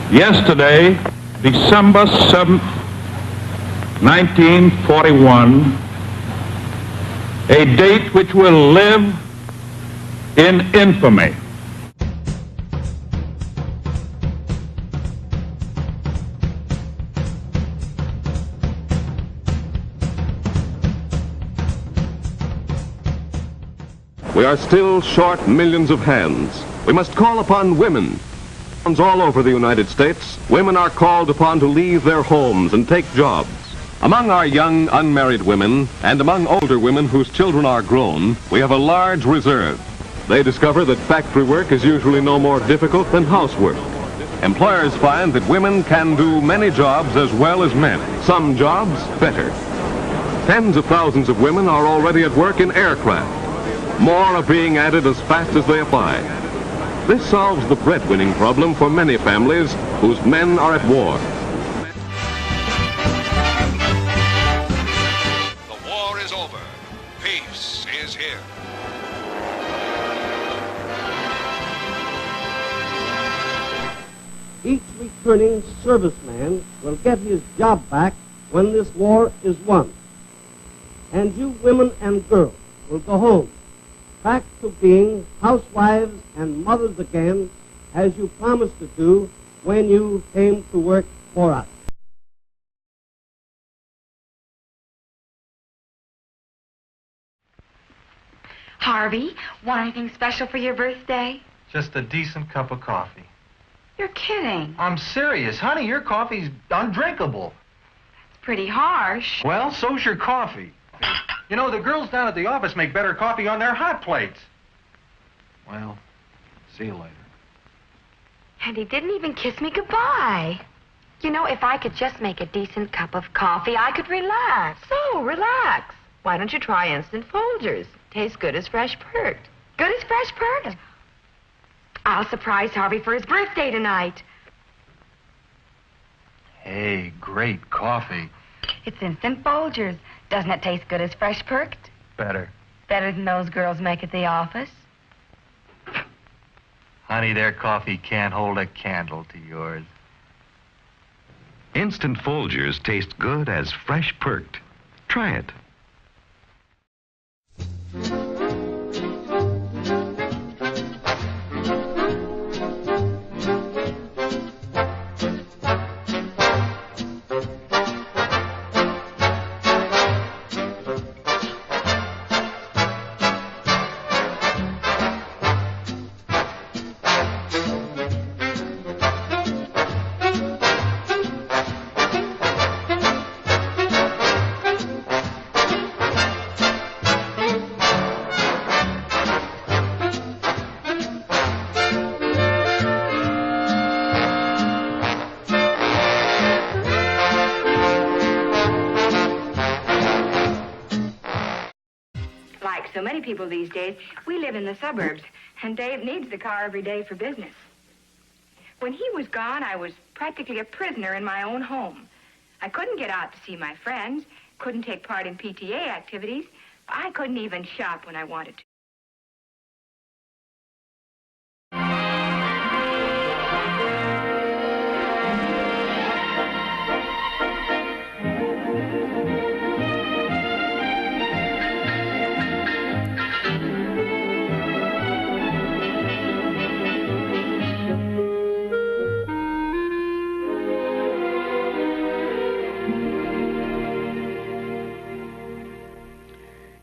Yesterday, December 7th, 1941, a date which will live in infamy. We are still short millions of hands. We must call upon women. All over the United States, women are called upon to leave their homes and take jobs. Among our young unmarried women and among older women whose children are grown, we have a large reserve. They discover that factory work is usually no more difficult than housework. Employers find that women can do many jobs as well as men, some jobs better. Tens of thousands of women are already at work in aircraft. More are being added as fast as they apply. This solves the breadwinning problem for many families whose men are at war. The war is over. Peace is here. Each returning serviceman will get his job back when this war is won. And you women and girls will go home, back to being housewives and mothers again, as you promised to do when you came to work for us. Harvey, want anything special for your birthday? Just a decent cup of coffee. You're kidding. I'm serious. Honey, your coffee's undrinkable. It's pretty harsh. Well, so's your coffee. You know, the girls down at the office make better coffee on their hot plates. Well, see you later. And he didn't even kiss me goodbye. You know, if I could just make a decent cup of coffee, I could relax. So, relax. Why don't you try Instant Folgers? Tastes good as fresh perked. Good as fresh perked? I'll surprise Harvey for his birthday tonight. Hey, great coffee. It's Instant Folgers. Doesn't it taste good as fresh perked? Better. Better than those girls make at the office? Honey, their coffee can't hold a candle to yours. Instant Folgers taste good as fresh perked. Try it. Like so many people these days, we live in the suburbs, and Dave needs the car every day for business. When he was gone, I was practically a prisoner in my own home. I couldn't get out to see my friends, couldn't take part in PTA activities. I couldn't even shop when I wanted to.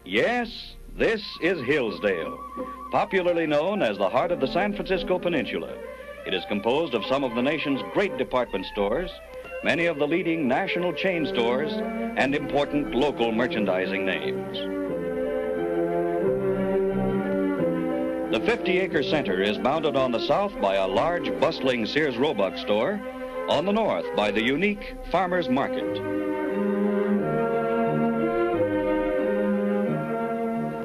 Yes, this is Hillsdale, popularly known as the heart of the San Francisco Peninsula. It is composed of some of the nation's great department stores, many of the leading national chain stores, and important local merchandising names. The 50-acre center is bounded on the south by a large, bustling Sears Roebuck store, on the north by the unique Farmers Market.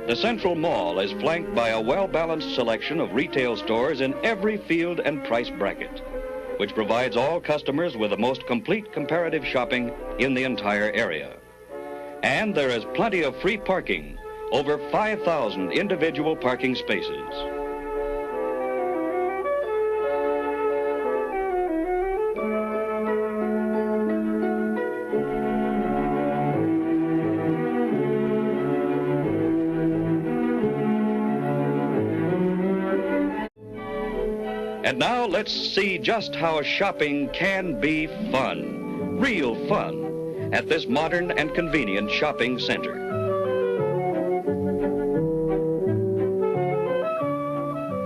The Central Mall is flanked by a well-balanced selection of retail stores in every field and price bracket, which provides all customers with the most complete comparative shopping in the entire area. And there is plenty of free parking, over 5,000 individual parking spaces. And now let's see just how shopping can be fun, real fun, at this modern and convenient shopping center.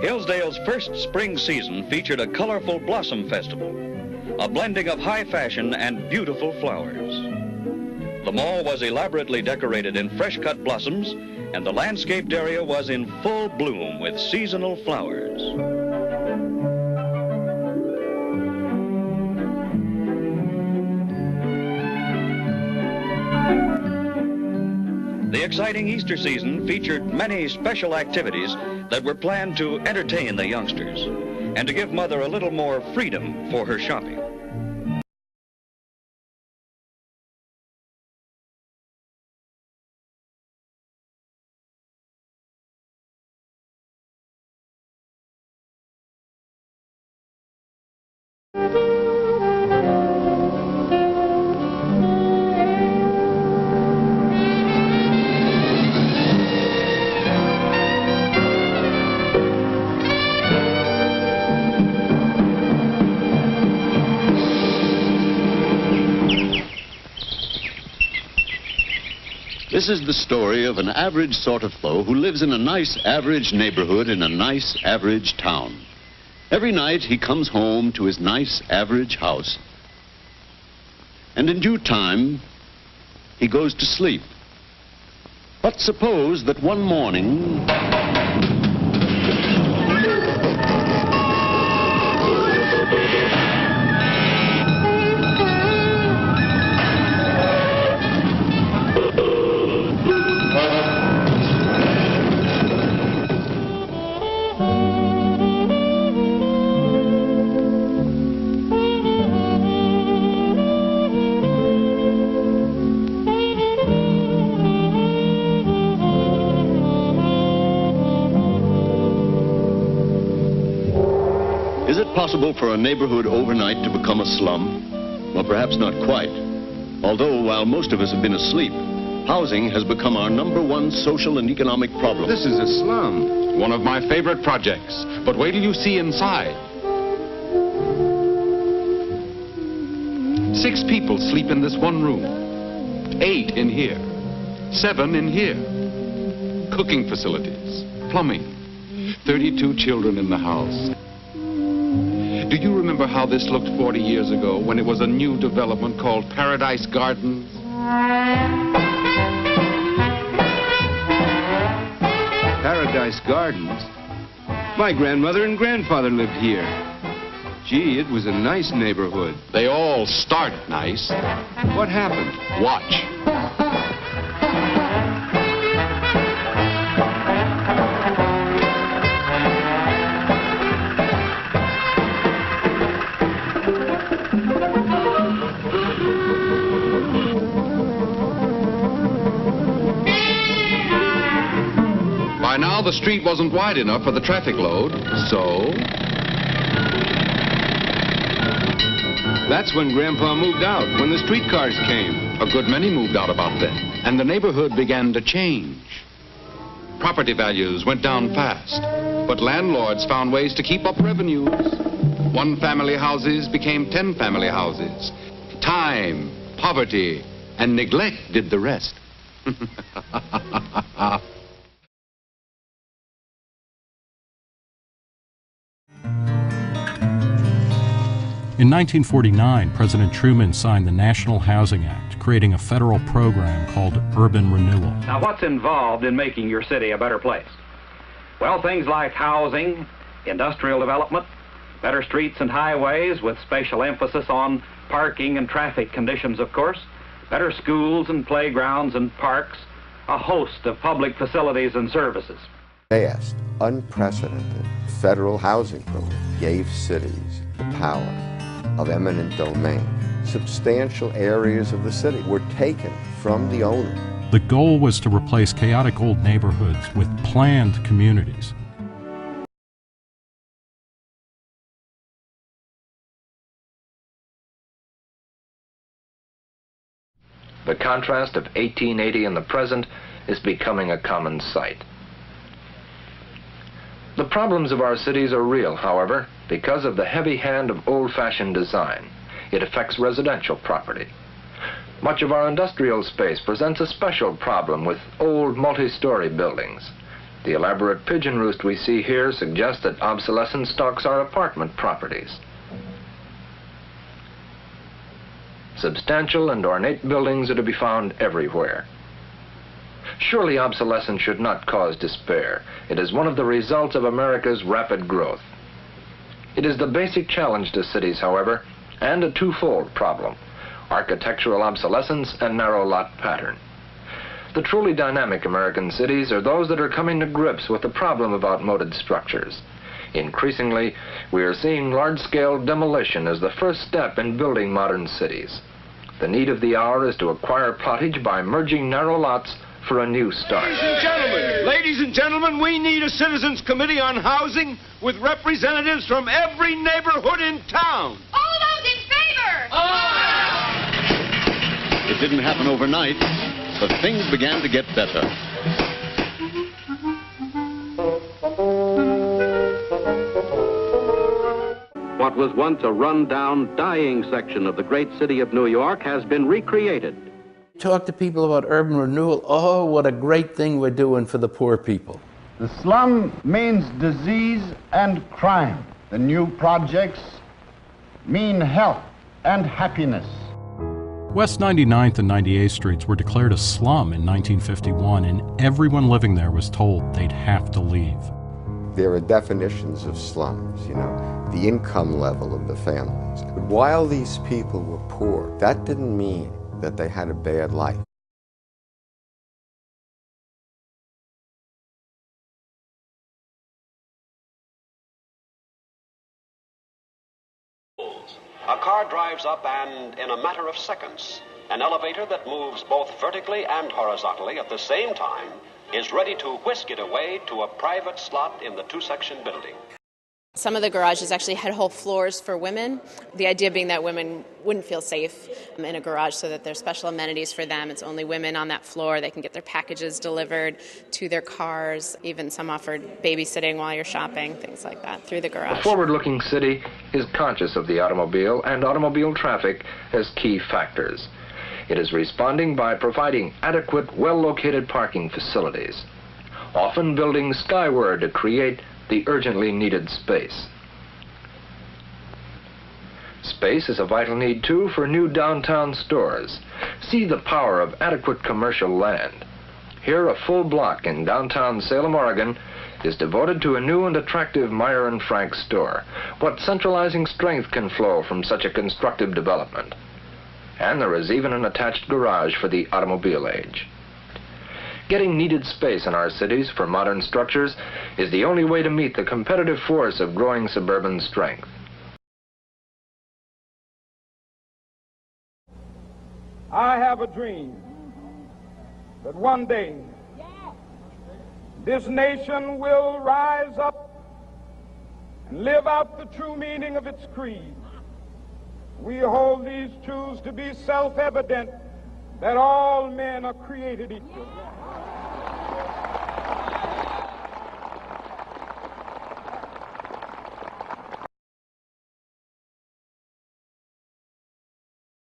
Hillsdale's first spring season featured a colorful blossom festival, a blending of high fashion and beautiful flowers. The mall was elaborately decorated in fresh-cut blossoms, and the landscaped area was in full bloom with seasonal flowers. The exciting Easter season featured many special activities that were planned to entertain the youngsters and to give Mother a little more freedom for her shopping. This is the story of an average sort of fellow who lives in a nice average neighborhood in a nice average town. Every night he comes home to his nice average house, and in due time he goes to sleep. But suppose that one morning possible for a neighborhood overnight to become a slum? Well, perhaps not quite. Although, while most of us have been asleep, housing has become our #1 social and economic problem. This is a slum. One of my favorite projects. But wait till you see inside. 6 people sleep in this one room. 8 in here. 7 in here. Cooking facilities. Plumbing. 32 children in the house. Do you remember how this looked 40 years ago when it was a new development called Paradise Gardens? Paradise Gardens? My grandmother and grandfather lived here. Gee, it was a nice neighborhood. They all start nice. What happened? Watch. By now, the street wasn't wide enough for the traffic load, so... That's when Grandpa moved out, when the streetcars came. A good many moved out about then, and the neighborhood began to change. Property values went down fast, but landlords found ways to keep up revenues. 1-family houses became 10-family houses. Time, poverty, and neglect did the rest. In 1949, President Truman signed the National Housing Act, creating a federal program called Urban Renewal. Now, what's involved in making your city a better place? Well, things like housing, industrial development, better streets and highways with special emphasis on parking and traffic conditions, of course, better schools and playgrounds and parks, a host of public facilities and services. Vast, unprecedented federal housing program gave cities the power of eminent domain. Substantial areas of the city were taken from the owner. The goal was to replace chaotic old neighborhoods with planned communities. The contrast of 1880 and the present is becoming a common sight. The problems of our cities are real, however, Because of the heavy hand of old-fashioned design, it affects residential property. Much of our industrial space presents a special problem with old multi-story buildings. The elaborate pigeon roost we see here suggests that obsolescence stalks our apartment properties. Substantial and ornate buildings are to be found everywhere. Surely obsolescence should not cause despair. It is one of the results of America's rapid growth. It is the basic challenge to cities, however, and a twofold problem: architectural obsolescence and narrow lot pattern. The truly dynamic American cities are those that are coming to grips with the problem of outmoded structures. Increasingly, we are seeing large-scale demolition as the first step in building modern cities. The need of the hour is to acquire pottage by merging narrow lots for a new start. Ladies and gentlemen, we need a citizens' committee on housing with representatives from every neighborhood in town. All those in favor! It didn't happen overnight, but things began to get better. What was once a run-down, dying section of the great city of New York has been recreated. Talk to people about urban renewal. Oh, what a great thing we're doing for the poor people. The slum means disease and crime. The new projects mean health and happiness. West 99th and 98th Streets were declared a slum in 1951, and everyone living there was told they'd have to leave. There are definitions of slums, you know, the income level of the families. But while these people were poor, that didn't mean that they had a bad life. A car drives up and, in a matter of seconds, an elevator that moves both vertically and horizontally at the same time is ready to whisk it away to a private slot in the two-section building. Some of the garages actually had whole floors for women. The idea being that women wouldn't feel safe in a garage, so that there's special amenities for them. It's only women on that floor. They can get their packages delivered to their cars. Even some offered babysitting while you're shopping, things like that, through the garage. A forward-looking city is conscious of the automobile and automobile traffic as key factors. It is responding by providing adequate, well-located parking facilities, often building skyward to create the urgently needed space. Space is a vital need, too, for new downtown stores. See the power of adequate commercial land. Here, a full block in downtown Salem, Oregon, is devoted to a new and attractive Meyer & Frank store. What centralizing strength can flow from such a constructive development? And there is even an attached garage for the automobile age. Getting needed space in our cities for modern structures is the only way to meet the competitive force of growing suburban strength. I have a dream that one day this nation will rise up and live out the true meaning of its creed. We hold these truths to be self-evident, that all men are created equal.